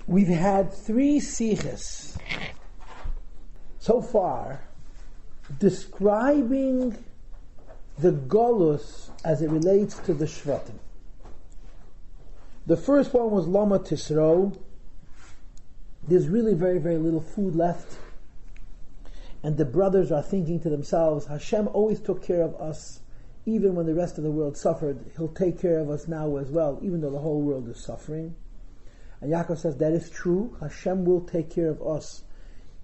We've had 3 sichos so far describing the Golus as it relates to the Shvatim. The first one was Lama Tisro. There's really very, very little food left. And the brothers are thinking to themselves, Hashem always took care of us, even when the rest of the world suffered. He'll take care of us now as well, even though the whole world is suffering. And Yaakov says, that is true. Hashem will take care of us,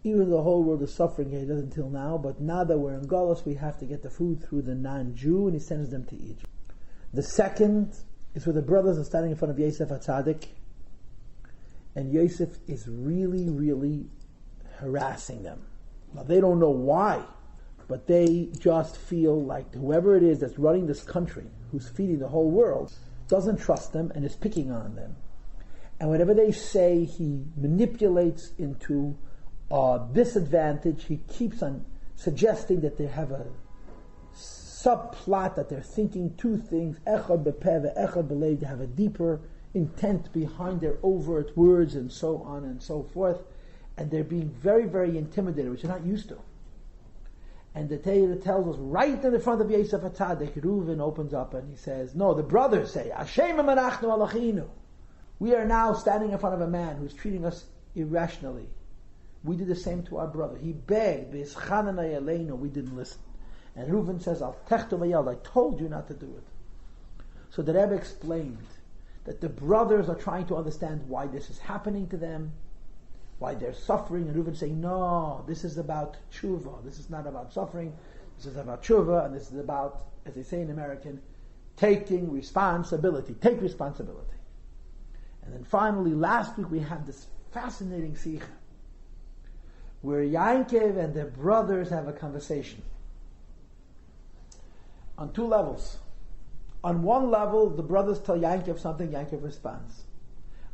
even though the whole world is suffering. He does until now, but now that we're in Golus, we have to get the food through the non-Jew, and he sends them to Egypt. The second is where the brothers are standing in front of Yosef HaTzadik, and Yosef is really, really harassing them. Now they don't know why, but they just feel like whoever it is that's running this country, who's feeding the whole world, doesn't trust them and is picking on them. And whatever they say, he manipulates into disadvantage. He keeps on suggesting that they have a subplot, that they're thinking 2 things, echad bepeh ve'echad belev. They have a deeper intent behind their overt words and so on and so forth. And they're being very, very intimidated, which they're not used to. And the Torah tells us right in the front of Yosef HaTzadik, Reuven opens up and he says, no, the brothers say, Hashem emanachnu alachinu. We are now standing in front of a man who's treating us irrationally. We did the same to our brother. He begged, we didn't listen. And Reuven says, I told you not to do it. So the Rebbe explained that the brothers are trying to understand why this is happening to them, why they're suffering, and Reuven saying, no, this is about tshuva. This is not about suffering. This is about tshuva, and this is about, as they say in American, taking responsibility. Take responsibility. And then finally, last week we had this fascinating sicha where Yankov and their brothers have a conversation on 2 levels. On one level, the brothers tell Yankov something, Yankov responds.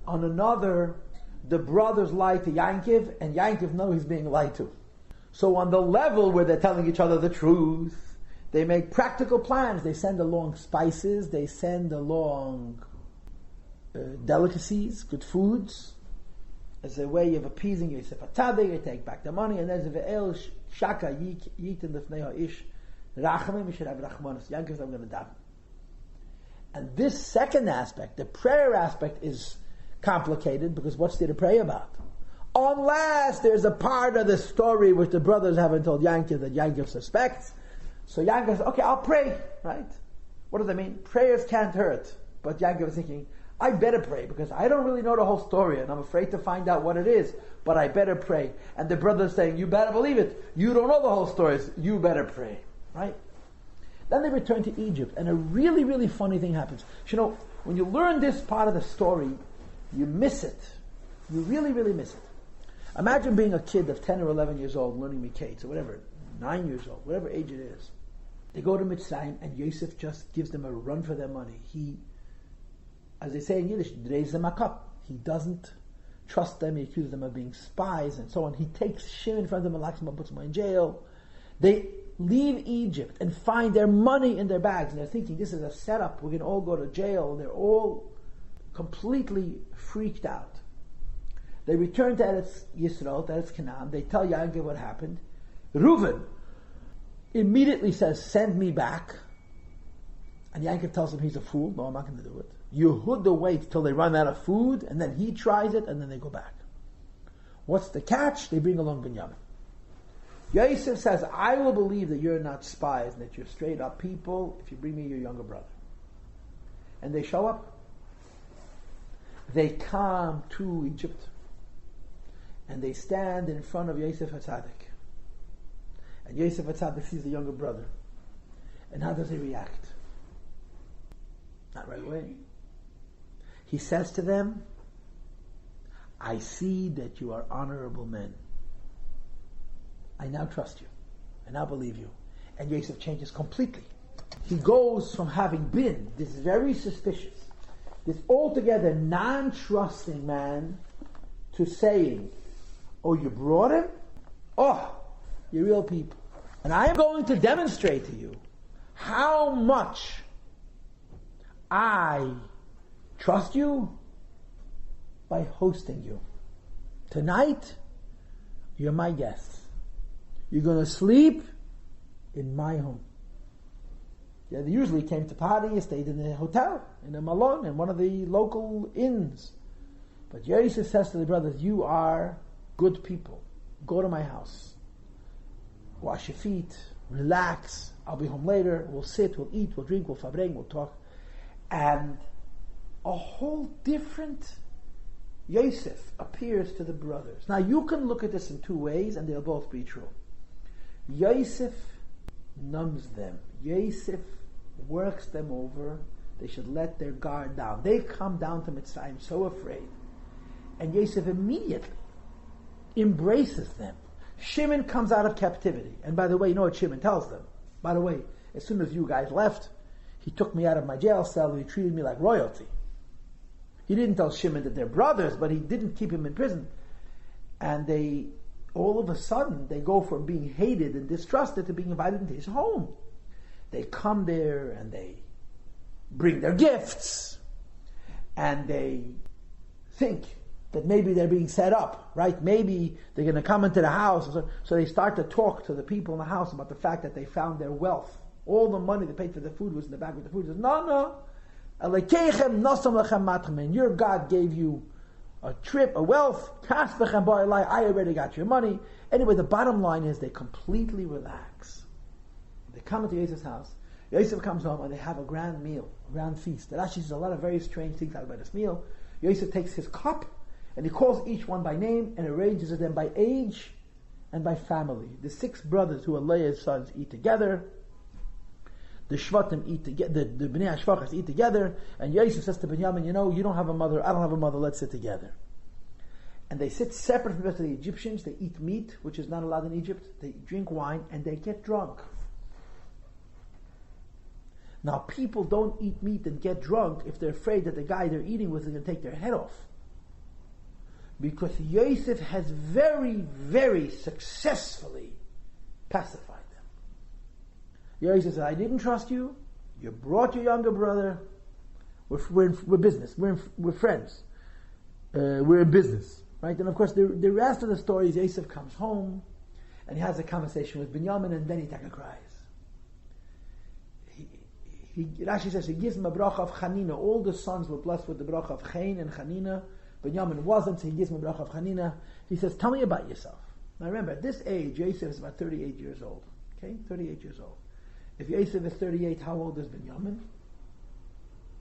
On another, the brothers lie to Yankov, and Yankov knows he's being lied to. So on the level where they're telling each other the truth, they make practical plans. They send along spices, they send along delicacies, good foods, as a way of appeasing Yosef HaTzadik. They take back the money, and there's a ve'el shaka yitin lefnei ha'ish rachamim, you should have rachmanos. Yankov says, I'm going to daven. And this second aspect, the prayer aspect, is complicated, because what's there to pray about? Unless there's a part of the story which the brothers haven't told Yankov that Yankov suspects. So Yankov says, okay, I'll pray, right? What does that mean? Prayers can't hurt. But Yankov is thinking, I better pray, because I don't really know the whole story, and I'm afraid to find out what it is, but I better pray. And the brother's saying, you better believe it. You don't know the whole story, you better pray, right? Then they return to Egypt, and a really, really funny thing happens. You know, when you learn this part of the story, you miss it. You really, really miss it. Imagine being a kid of 10 or 11 years old, learning Miketz, or whatever, 9 years old, whatever age it is. They go to Mitzrayim, and Yosef just gives them a run for their money. He, as they say in Yiddish, dreis them a cup. He doesn't trust them. He accuses them of being spies and so on. He takes Shimon in front of them and locks him up, puts him in jail. They leave Egypt and find their money in their bags, and they're thinking, this is a setup. We're going to all go to jail. And they're all completely freaked out. They return to Eretz Yisrael, to Eretz Canaan. They tell Yankov what happened. Reuven immediately says, send me back. And Yankov tells him he's a fool. No, I'm not going to do it. Yehuda waits till they run out of food, and then he tries it, and then they go back. What's the catch? They bring along Binyamin. Yosef says, I will believe that you're not spies, and that you're straight up people, if you bring me your younger brother. And they show up. They come to Egypt, and they stand in front of Yosef HaTzadik. And Yosef HaTzadik sees the younger brother. And how does he react? Not right away. He says to them, I see that you are honorable men. I now trust you. I now believe you. And Yosef changes completely. He goes from having been this very suspicious, this altogether non-trusting man, to saying, oh, you brought him? Oh, you're real people. And I am going to demonstrate to you how much I trust you by hosting you. Tonight, you're my guests. You're going to sleep in my home. Yeah, they usually came to party, stayed in a hotel, in a malon, in one of the local inns. But Yosef says to the brothers, you are good people. Go to my house. Wash your feet. Relax. I'll be home later. We'll sit, we'll eat, we'll drink, we'll fabring, we'll talk. And a whole different Yosef appears to the brothers. Now you can look at this in two ways and they'll both be true. Yosef numbs them. Yosef works them over. They should let their guard down. They come down to Mitzrayim so afraid. And Yosef immediately embraces them. Shimon comes out of captivity. And by the way, you know what Shimon tells them? By the way, as soon as you guys left, he took me out of my jail cell and he treated me like royalty. He didn't tell Shimon that they're brothers, but he didn't keep him in prison. And they, all of a sudden, they go from being hated and distrusted to being invited into his home. They come there and they bring their gifts. And they think that maybe they're being set up, right? Maybe they're going to come into the house. So they start to talk to the people in the house about the fact that they found their wealth. All the money they paid for the food was in the bag with the food. He says, no. Your God gave you a trip, a wealth. I already got your money. Anyway, the bottom line is they completely relax. They come into Yosef's house. Yosef comes home and they have a grand meal, a grand feast. There actually is a lot of very strange things about this meal. Yosef takes his cup and he calls each one by name and arranges them by age and by family. The 6 brothers who are Leah's sons eat together. The Shvatim eat together, the Bnei HaShvachas eat together, and Yosef says to Binyamin, you don't have a mother, I don't have a mother, let's sit together. And they sit separate from the rest of the Egyptians, they eat meat, which is not allowed in Egypt, they drink wine, and they get drunk. Now people don't eat meat and get drunk if they're afraid that the guy they're eating with is going to take their head off. Because Yosef has very, very successfully pacified them. Yosef said, I didn't trust you. You brought your younger brother. We're business. We're friends. We're in business. Right? And of course, the rest of the story is Yosef comes home and he has a conversation with Binyamin and then he cries. Rashi says he gives him a bracha of Chanina. All the sons were blessed with the bracha of Chain and Chanina. Binyamin wasn't, so he gives him a bracha of Chanina. He says, tell me about yourself. Now remember, at this age, Yosef is about 38 years old. Okay? 38 years old. If Yosef is 38, how old is Binyamin?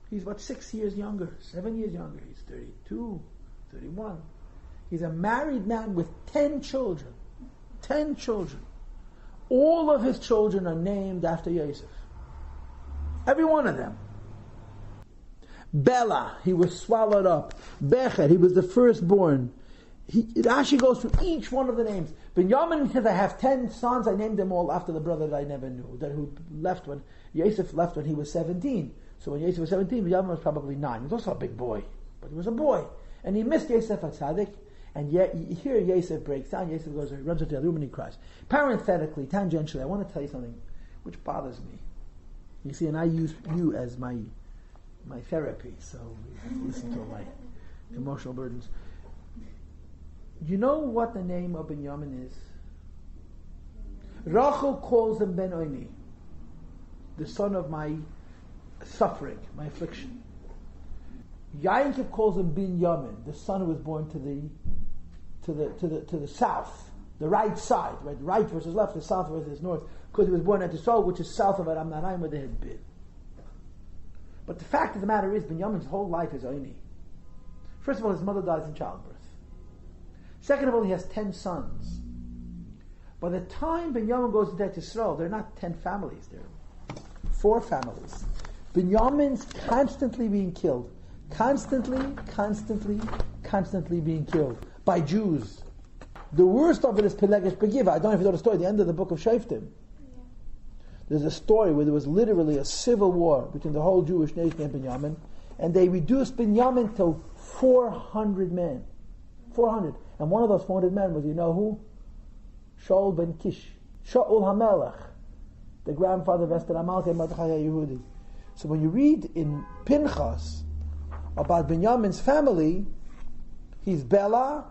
He's about 6 years younger, 7 years younger. He's 32, 31. He's a married man with 10 children. 10 children. All of his children are named after Yosef. Every one of them. Bela, he was swallowed up. Becher, he was the firstborn. It actually goes through each one of the names. Binyamin says, I have 10 sons, I named them all after the brother that I never knew, who left when Yosef left when he was 17. So when Yosef was 17, Binyamin was probably 9. He was also a big boy, but he was a boy. And he missed Yosef at Tzaddik, and yet here Yosef breaks down. Yosef goes, he runs into the room and he cries. Parenthetically, tangentially, I want to tell you something which bothers me. You see, and I use you as my therapy, so listen to my emotional burdens. You know what the name of Binyamin is? Rachel calls him Ben Oini, the son of my suffering, my affliction. Yaakov calls him Binyamin, the son who was born to the south, the right side, right? Right versus left, the south versus north, because he was born at the Sol, which is south of Aram Naharaim, where they had been. But the fact of the matter is, Binyamin's whole life is Oini. First of all, his mother dies in childbirth. Second of all, he has 10 sons. By the time Binyamin goes into Yisrael, they're not 10 families, they're 4 families. Binyamin's constantly being killed. Constantly being killed by Jews. The worst of it is Pelegesh Begiva. I don't know if you know the story, at the end of the book of Shoftim. There's a story where there was literally a civil war between the whole Jewish nation and Binyamin, and they reduced Binyamin to 400 men. 400. And one of those 400 men was, you know who? Shaul ben Kish. Shaul HaMelech, the grandfather of Esther Amalek and Mordechai Yehudi. So when you read in Pinchas about Binyamin's family, he's Bela,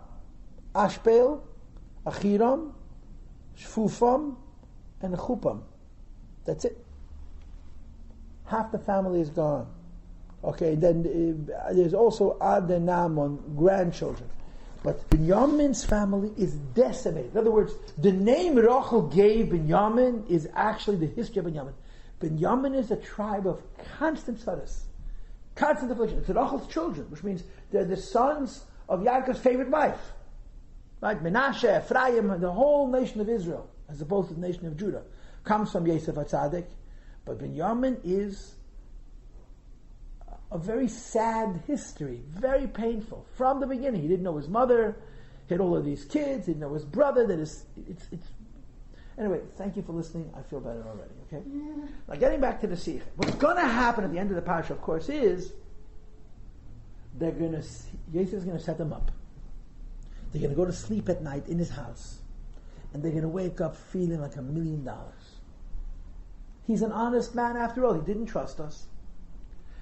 Ashbel, Achiram, Shfufam, and Chupam. That's it. Half the family is gone. Okay, then there's also Ad and Naaman, grandchildren. But Binyamin's family is decimated. In other words, the name Rachel gave Binyamin is actually the history of Binyamin. Binyamin is a tribe of constant tzaras, constant affliction. It's Rachel's children, which means they're the sons of Yaakov's favorite wife. Right? Menashe, Ephraim, the whole nation of Israel, as opposed to the nation of Judah, comes from Yosef HaTzadik. But Binyamin is a very sad history, very painful. From the beginning, he didn't know his mother, he had all of these kids, he didn't know his brother. Anyway, thank you for listening. I feel better already, okay? Now, getting back to the Sikh. What's going to happen at the end of the parasha, of course, is Yosef is going to set them up. They're going to go to sleep at night in his house, and they're going to wake up feeling like $1 million. He's an honest man after all. He didn't trust us.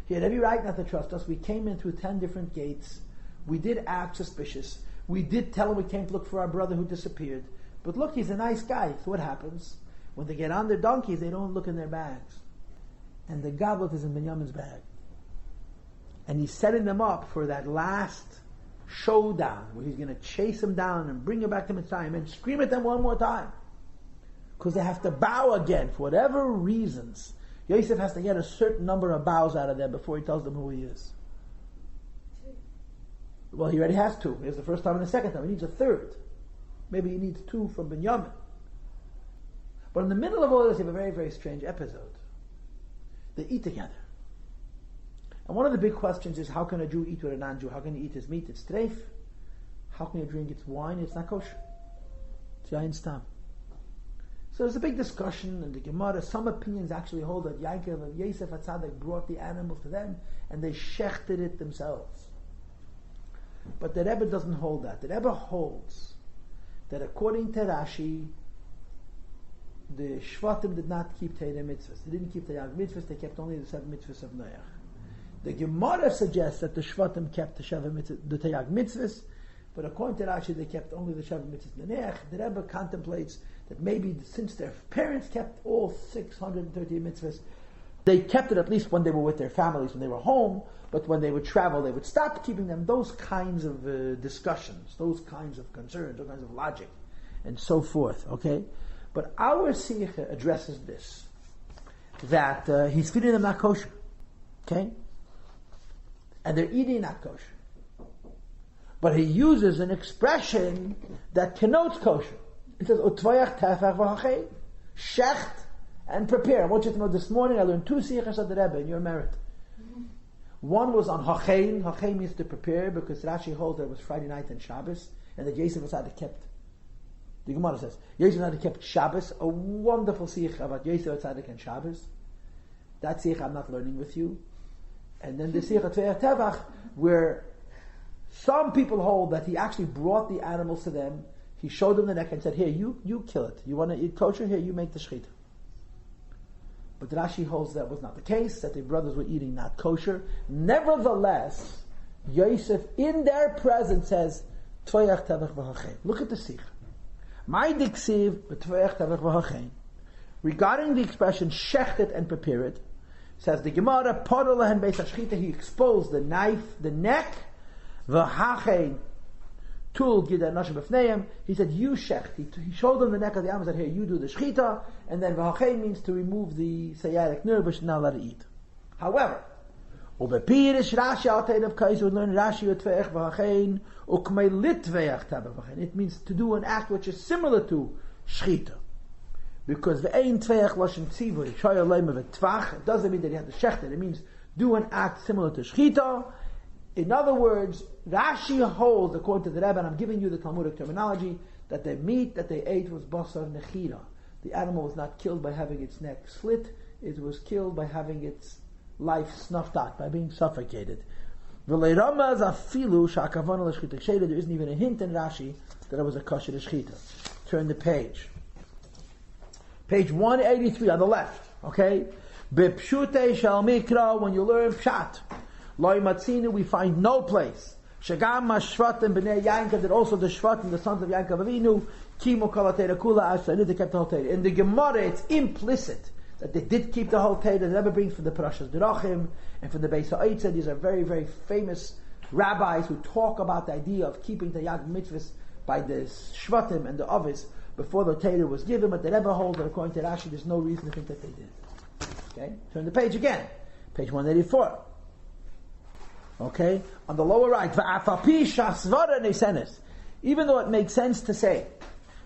He had every right not to trust us. We came in through 10 different gates. We did act suspicious. We did tell him we came to look for our brother who disappeared. But look, he's a nice guy. So what happens? When they get on their donkeys, they don't look in their bags. And the goblet is in Binyamin's bag. And he's setting them up for that last showdown, where he's going to chase them down and bring them back to Mitzrayim and scream at them one more time. Because they have to bow again, for whatever reasons. Yosef has to get a certain number of bows out of them before he tells them who he is. Well, he already has 2. Here's the first time and the second time. He needs a third. Maybe he needs 2 from Binyamin. But in the middle of all this, you have a very, very strange episode. They eat together. And one of the big questions is, how can a Jew eat with a non-Jew? How can he eat his meat? It's treif. How can you drink its wine? It's not kosher. It's yain stam. So there's a big discussion in the Gemara. Some opinions actually hold that Yaakov and Yosef HaTzadik brought the animal to them and they shechted it themselves. But the Rebbe doesn't hold that. The Rebbe holds that according to Rashi, the Shvatim did not keep Teireh mitzvahs. They didn't keep the Yag mitzvahs, they kept only the 7 mitzvahs of Noach. The Gemara suggests that the Shvatim kept the Teyag mitzvahs, but according to Rashi, they kept only the 7 mitzvahs of Noach. The Rebbe contemplates that maybe since their parents kept all 630 mitzvahs, they kept it at least when they were with their families, when they were home, but when they would travel, they would stop keeping them. Those kinds of discussions, those kinds of concerns, those kinds of logic, and so forth, okay? But our Sikha addresses this, that he's feeding them not kosher, okay? And they're eating not kosher. But he uses an expression that connotes kosher. It says, Utvayach tefach v'hachay, shecht and prepare. I want you to know, this morning I learned 2 Sichos of the Rebbe in your merit. One was on hachein. Hachein means to prepare, because Rashi holds that it was Friday night and Shabbos, and that Yosef HaTzadik kept, the Gemara says, Yosef HaTzadik kept Shabbos, a wonderful Sikh about Yosef HaTzadik and Shabbos. That Sikh I'm not learning with you. And then the Sikh of Tveiach Tevach, where some people hold that he actually brought the animals to them, he showed them the neck and said, here, you kill it. You want to eat kosher? Here, you make the shechita. But Rashi holds that was not the case, that the brothers were eating not kosher. Nevertheless, Yosef, in their presence, says, Tveiach Tevach v'hachem. Look at the Sikh. My diksiv b'Tveiach Tevach v'hachem. Regarding the expression shechtet and prepare it, says the Gemara, Podol lehen beis hashchita, he exposed the knife, the neck, v'hachem tul gida nashim b'fneim. He said, you shecht. He showed them the neck of the animal, said, here, you do the shchita, and then v'hachem means to remove the sciatic nerve, which not allowed to eat. However, ubepirish Rashi al tein of kais, we learn Rashi utveich v'hachem ukmei litveich tabach v'hachem. It means to do an act which is similar to shchita. Because ve'ein tveich loshen tzivui shoyer leima v'tvach, it doesn't mean that he had to shecht it. It means do an act similar to shchita. In other words, Rashi holds, according to the Rebbe, and I'm giving you the Talmudic terminology, that the meat that they ate was basar nechira. The animal was not killed by having its neck slit, it was killed by having its life snuffed out, by being suffocated. There isn't even a hint in Rashi that it was a kosher shchita. Turn the page. Page 183 on the left, okay? Bepshute shel mikra, when you learn pshat, Loi matzinu, we find no place. Shagam Shvatim b'nei Yankov, that also the Shvatim, the sons of Yankov Avinu, Kimu Kol HaTeira Kula Asher, they kept the whole Teira. In the Gemara, it's implicit that they did keep the whole Teira. The Rebbe brings from the Parashas Derachim and from the Beis HaOitza. These are very, very famous rabbis who talk about the idea of keeping the Yad mitzvahs by the Shvatim and the Ovis before the Teira was given, but the Rebbe holds that according to Rashi, there's no reason to think that they did. Okay? Turn the page again. Page 184. Okay? On the lower right, even though it makes sense to say,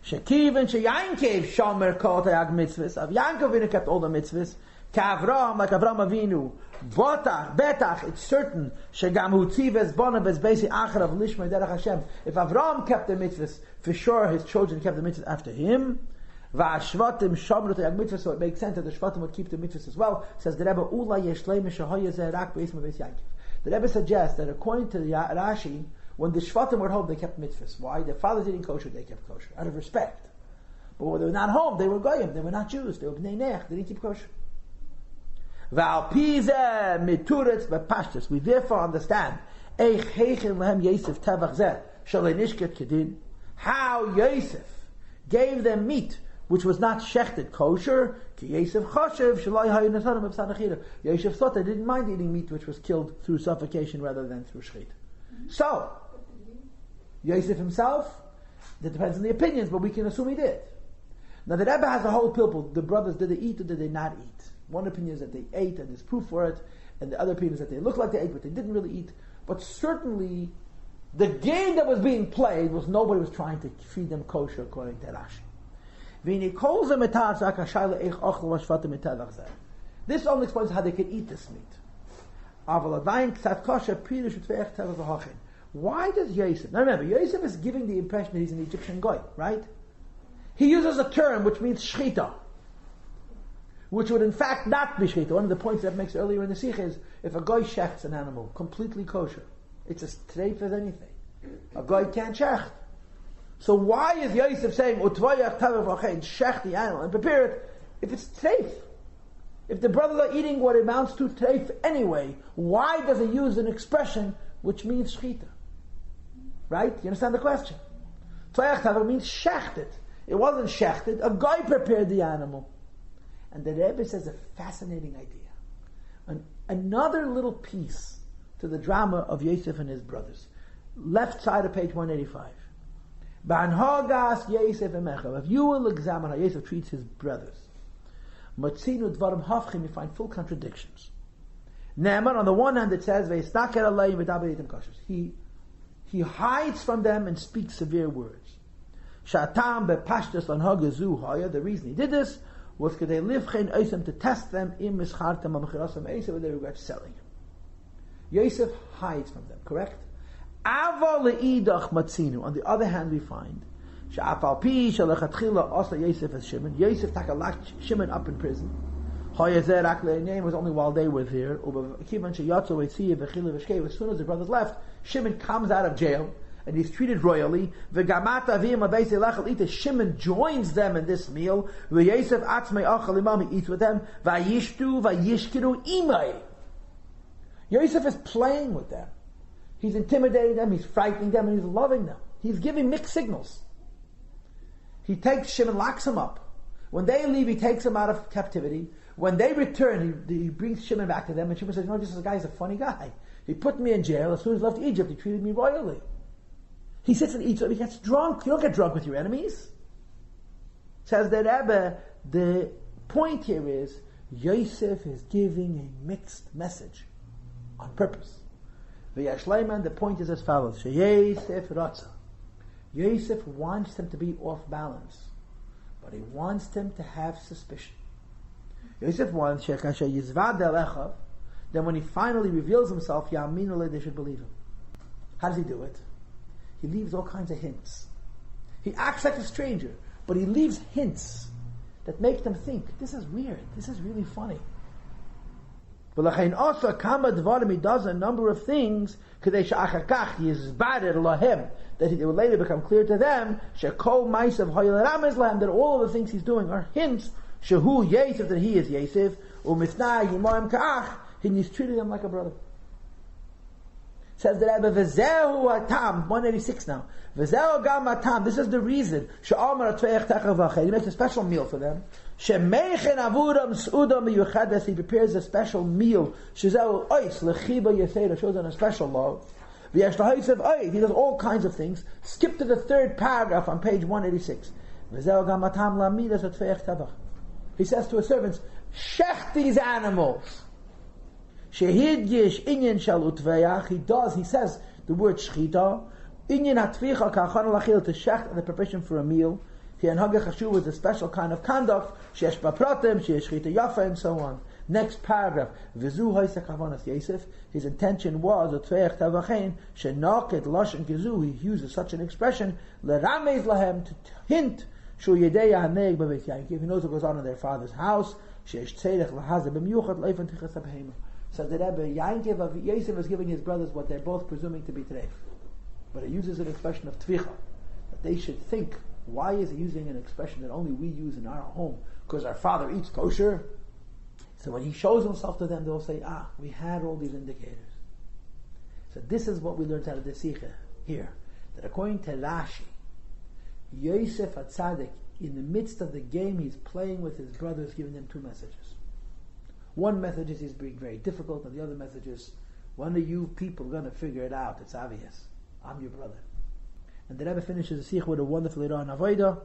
Shekiv and Sheyankev Shomer Kol Tayag mitzvahs, Av Yankov Avinu kept all the mitzvahs, Kavram, like Avram Avinu, Betach, it's certain, Shegam Hu Tzives Bonav Besi Acharav Lishma Derech Hashem. If Avram kept the mitzvahs, for sure his children kept the mitzvahs after him. Va'ashvatim Shomru Tayag mitzvahs, so it makes sense that the Shvatim would keep the mitzvahs as well. Says the Rebbe, Ula Yeshlei Mishahoye Zerak Be'isma Beis Yankov. The Rebbe suggests that according to the Rashi, when the Shvatim were home, they kept mitzvahs. Why? Their fathers eating kosher, they kept kosher, out of respect. But when they were not home, they were goyim, they were not Jews, they were bnei nech, they didn't keep kosher. We therefore understand how Yosef gave them meat which was not shechted kosher. Yosef thought they didn't mind eating meat which was killed through suffocation rather than through shechit. So, Yosef himself, that depends on the opinions, but we can assume he did. Now the Rebbe has a whole pilpul. The brothers, did they eat or did they not eat? One opinion is that they ate and there's proof for it, and the other opinion is that they looked like they ate but they didn't really eat. But certainly, the game that was being played was nobody was trying to feed them kosher according to Rashi. This only explains how they could eat this meat. Why does Yosef? Now remember, Yosef is giving the impression that he's an Egyptian guy, right? He uses a term which means shchita, which would in fact not be shchita. One of the points that makes earlier in the Sikh is, if a guy shechts an animal, completely kosher, it's as treif as anything. A guy can't shecht. So why is Yosef saying, shecht the animal and prepare it, if it's treif? If the brothers are eating what amounts to treif anyway, why does he use an expression which means shchita? Right? You understand the question? Tvoyach taver means shechted. It wasn't shechted. A guy prepared the animal. And the Rebbe says a fascinating idea. Another little piece to the drama of Yosef and his brothers. Left side of page 185. Ba'anhagas Yosef emecha. If you will examine how Yosef treats his brothers, Matzinu dvarim hafchim, you find full contradictions. Ne'eman, on the one hand it says, Ve'isnaker alayim v'daber yitem kashers. He hides from them and speaks severe words. Shatam bepashtus lanhagazu haya. The reason he did this was because they livchein oisem, to test them im mischartem amachirasam eisa, whether they regret selling him. Yosef hides from them, correct? Aval leidach matzinu. On the other hand, we find she'afal pi shalachatchila asa Yosef as Shimon. Yosef locked Shimon up in prison. Hayazer akle name was only while they were there. As soon as the brothers left, Shimon comes out of jail and he's treated royally. Shimon joins them in this meal. He eats with them. Yosef is playing with them. He's intimidating them, he's frightening them, and he's loving them. He's giving mixed signals. He takes Shimon, locks him up. When they leave, he takes them out of captivity. When they return, he brings Shimon back to them, and Shimon says, this guy's a funny guy. He put me in jail. As soon as he left Egypt, he treated me royally. He sits and eats, he gets drunk. You don't get drunk with your enemies. Says the Rebbe, the point here is, Yosef is giving a mixed message on purpose. The point is as follows. Yosef Ratza. Yosef wants them to be off balance, but he wants them to have suspicion. Yosef wants then when he finally reveals himself, they should believe him. How does he do it? He leaves all kinds of hints. He acts like a stranger, but he leaves hints that make them think, this is weird, this is really funny. But he does a number of things that it will later become clear to them that all of the things he's doing are hints that he is Yosef, and he's treating them like a brother. Says the Rebbe, V'zehu hatam, 186 now. V'zehu gam hatam, this is the reason. She'amar atveich techa v'achei. He makes a special meal for them. She'meichen avuram s'udam miyuchades. He prepares a special meal. She'zehu ois lechiba yeseda. Shows on a special love. V'yesh l'hayisev ois. He does all kinds of things. Skip to the third paragraph on page 186. V'zehu gam hatam la'midas atveich tevach. He says to his servants, shech these animals. Shehid yish inyan shal utveyach. He says the word shchita. Inyan hatvicha ka'achan lachil, to shech, and the preparation for a meal. Here in Hagach Hashuv is a special kind of conduct. Sheyesh bapratim, sheyesh shchita yafa, and so on. Next paragraph. V'zu ha'isek havanas Yosef. His intention was utveyach tavachein shenaket lashon gezu. He uses such an expression leramez lahem, to hint shu yedei haneg b'beit Yaakov. He knows what goes on in their father's house. Sheyesh tzedech lahazeh b'miyuchat leifan tichas abheima. So the Rebbe, Yaakov of Yosef is giving his brothers what they're both presuming to be treif. But he uses an expression of tvicha, that they should think, why is he using an expression that only we use in our home? Because our father eats kosher? So when he shows himself to them, they'll say, we had all these indicators. So this is what we learned out of the Sikha here, that according to Rashi, Yosef HaTzadik, in the midst of the game he's playing with his brothers, giving them two messages. One message is he's being very difficult, and the other message is, when are you people going to figure it out? It's obvious. I'm your brother. And the Rebbe finishes the Sikh with a wonderful Irah on Avodah.